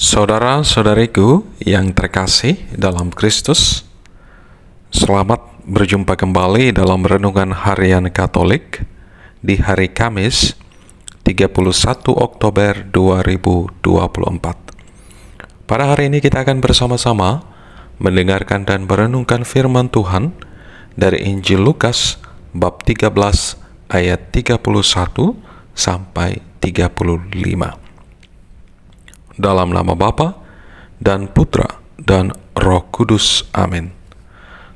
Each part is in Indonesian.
Saudara-saudariku yang terkasih dalam Kristus, selamat berjumpa kembali dalam Renungan Harian Katolik di hari Kamis 31 Oktober 2024. Pada hari ini kita akan bersama-sama mendengarkan dan merenungkan firman Tuhan dari Injil Lukas bab 13 ayat 31 sampai 35. Dalam nama Bapa dan Putra dan Roh Kudus. Amin.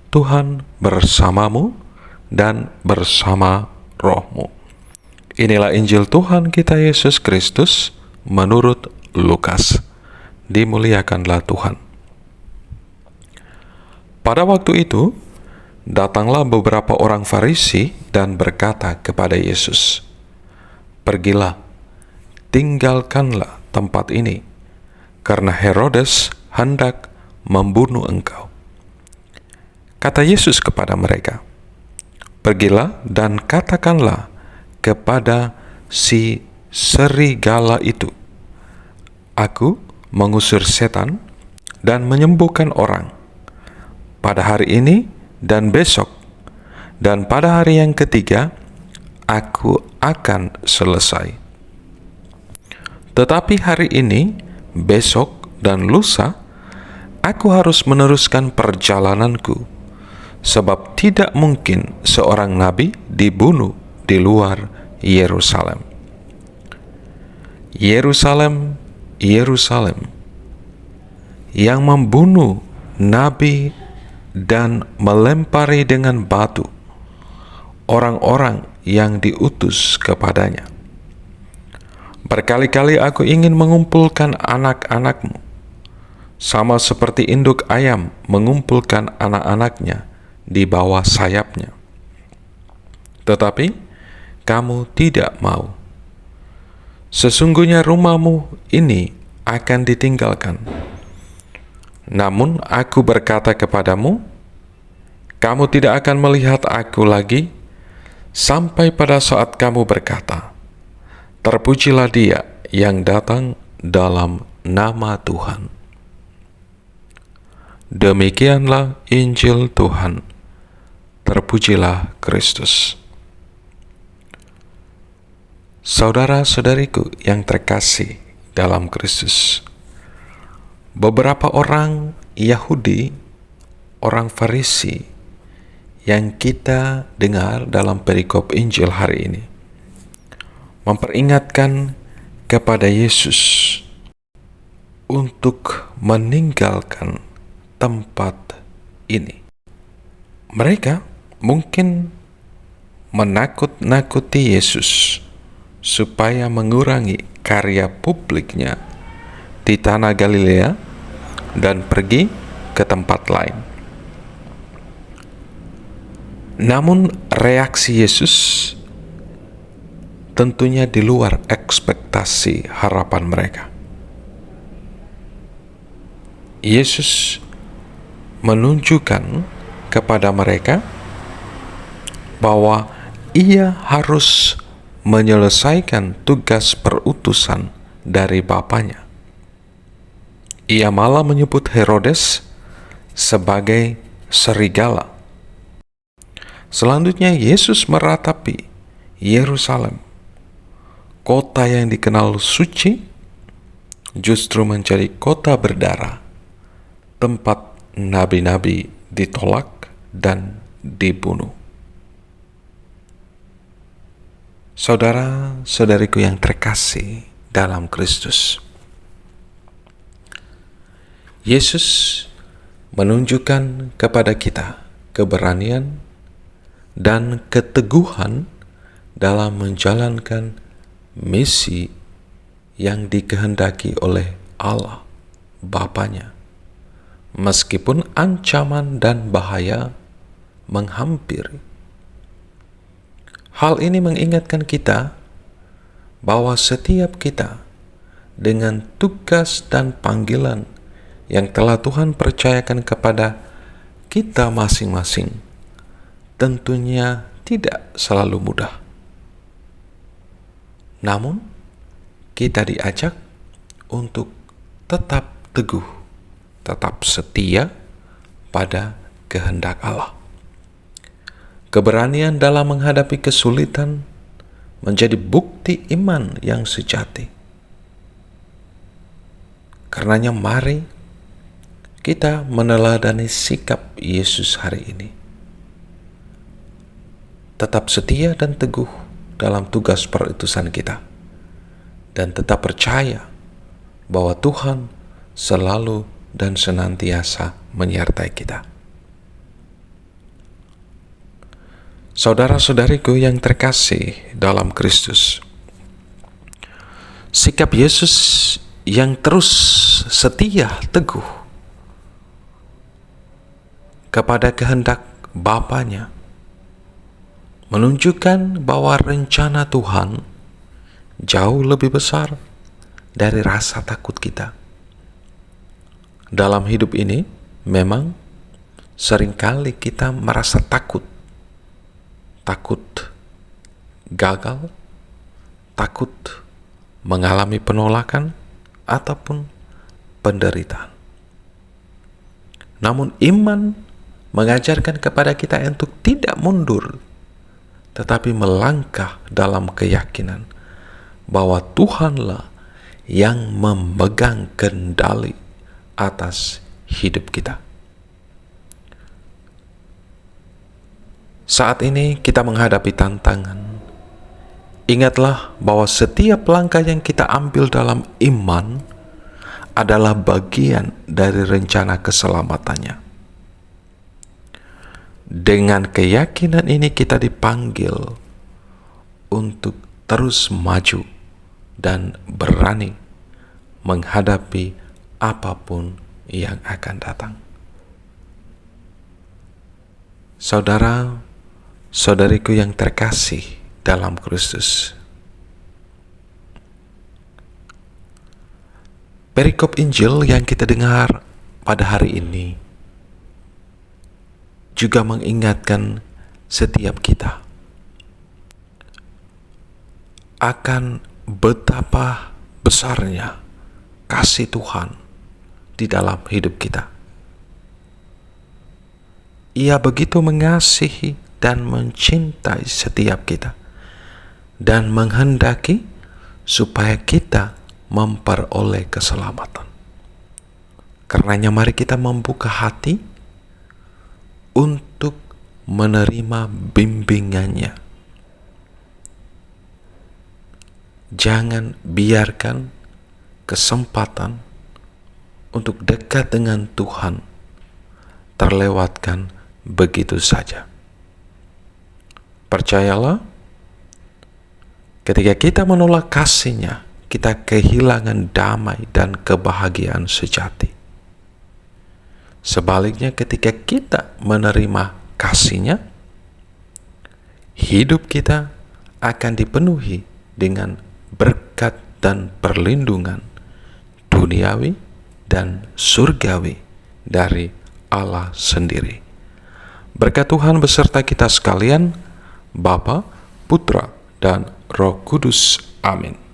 Tuhan bersamamu dan bersama rohmu. Inilah Injil Tuhan kita Yesus Kristus menurut Lukas. Dimuliakanlah Tuhan. Pada waktu itu, datanglah beberapa orang Farisi dan berkata kepada Yesus, "Pergilah, tinggalkanlah tempat ini, karena Herodes hendak membunuh engkau." Kata Yesus kepada mereka, "Pergilah dan katakanlah kepada si serigala itu, Aku mengusir setan dan menyembuhkan orang pada hari ini dan besok, dan pada hari yang ketiga Aku akan selesai. Tetapi hari ini, besok, dan lusa, Aku harus meneruskan perjalananku, sebab tidak mungkin seorang nabi dibunuh di luar Yerusalem. Yerusalem, Yerusalem, yang membunuh nabi dan melempari dengan batu orang-orang yang diutus kepadanya. Berkali-kali Aku ingin mengumpulkan anak-anakmu, sama seperti induk ayam mengumpulkan anak-anaknya di bawah sayapnya. Tetapi kamu tidak mau. Sesungguhnya rumahmu ini akan ditinggalkan. Namun Aku berkata kepadamu, kamu tidak akan melihat Aku lagi, sampai pada saat kamu berkata, Terpujilah Dia yang datang dalam nama Tuhan." Demikianlah Injil Tuhan. Terpujilah Kristus. Saudara-saudariku yang terkasih dalam Kristus, beberapa orang Yahudi, orang Farisi yang kita dengar dalam perikop Injil hari ini, memperingatkan kepada Yesus untuk meninggalkan tempat ini. Mereka mungkin menakut-nakuti Yesus supaya mengurangi karya publiknya di tanah Galilea dan pergi ke tempat lain. Namun reaksi Yesus tentunya di luar ekspektasi harapan mereka. Yesus menunjukkan kepada mereka bahwa Ia harus menyelesaikan tugas perutusan dari Bapanya. Ia malah menyebut Herodes sebagai serigala. Selanjutnya Yesus meratapi Yerusalem, kota yang dikenal suci, justru menjadi kota berdarah, tempat nabi-nabi ditolak dan dibunuh. Saudara-saudariku yang terkasih dalam Kristus, Yesus menunjukkan kepada kita keberanian dan keteguhan dalam menjalankan misi yang dikehendaki oleh Allah Bapanya, meskipun ancaman dan bahaya menghampiri. Hal ini mengingatkan kita bahwa setiap kita dengan tugas dan panggilan yang telah Tuhan percayakan kepada kita masing-masing tentunya tidak selalu mudah. Namun, kita diajak untuk tetap teguh, tetap setia pada kehendak Allah. Keberanian dalam menghadapi kesulitan menjadi bukti iman yang sejati. Karenanya mari kita meneladani sikap Yesus hari ini. Tetap setia dan teguh dalam tugas perutusan kita, dan tetap percaya bahwa Tuhan selalu dan senantiasa menyertai kita. Saudara-saudariku yang terkasih dalam Kristus, sikap Yesus yang terus setia teguh kepada kehendak Bapanya menunjukkan bahwa rencana Tuhan jauh lebih besar dari rasa takut kita. Dalam hidup ini, memang seringkali kita merasa takut gagal, takut mengalami penolakan ataupun penderitaan. Namun iman mengajarkan kepada kita untuk tidak mundur, tetapi melangkah dalam keyakinan bahwa Tuhanlah yang memegang kendali atas hidup kita. Saat ini kita menghadapi tantangan. Ingatlah bahwa setiap langkah yang kita ambil dalam iman adalah bagian dari rencana keselamatannya. Dengan keyakinan ini kita dipanggil untuk terus maju dan berani menghadapi apapun yang akan datang. Saudara-saudariku yang terkasih dalam Kristus, perikop Injil yang kita dengar pada hari ini juga mengingatkan setiap kita akan betapa besarnya kasih Tuhan di dalam hidup kita. Ia begitu mengasihi dan mencintai setiap kita, dan menghendaki supaya kita memperoleh keselamatan. Karenanya mari kita membuka hati untuk menerima bimbingannya. Jangan biarkan kesempatan untuk dekat dengan Tuhan terlewatkan begitu saja. Percayalah, ketika kita menolak kasih-Nya, kita kehilangan damai dan kebahagiaan sejati. Sebaliknya, ketika kita menerima kasih-Nya, hidup kita akan dipenuhi dengan berkat dan perlindungan duniawi dan surgawi dari Allah sendiri. Berkat Tuhan beserta kita sekalian, Bapa, Putra, dan Roh Kudus. Amin.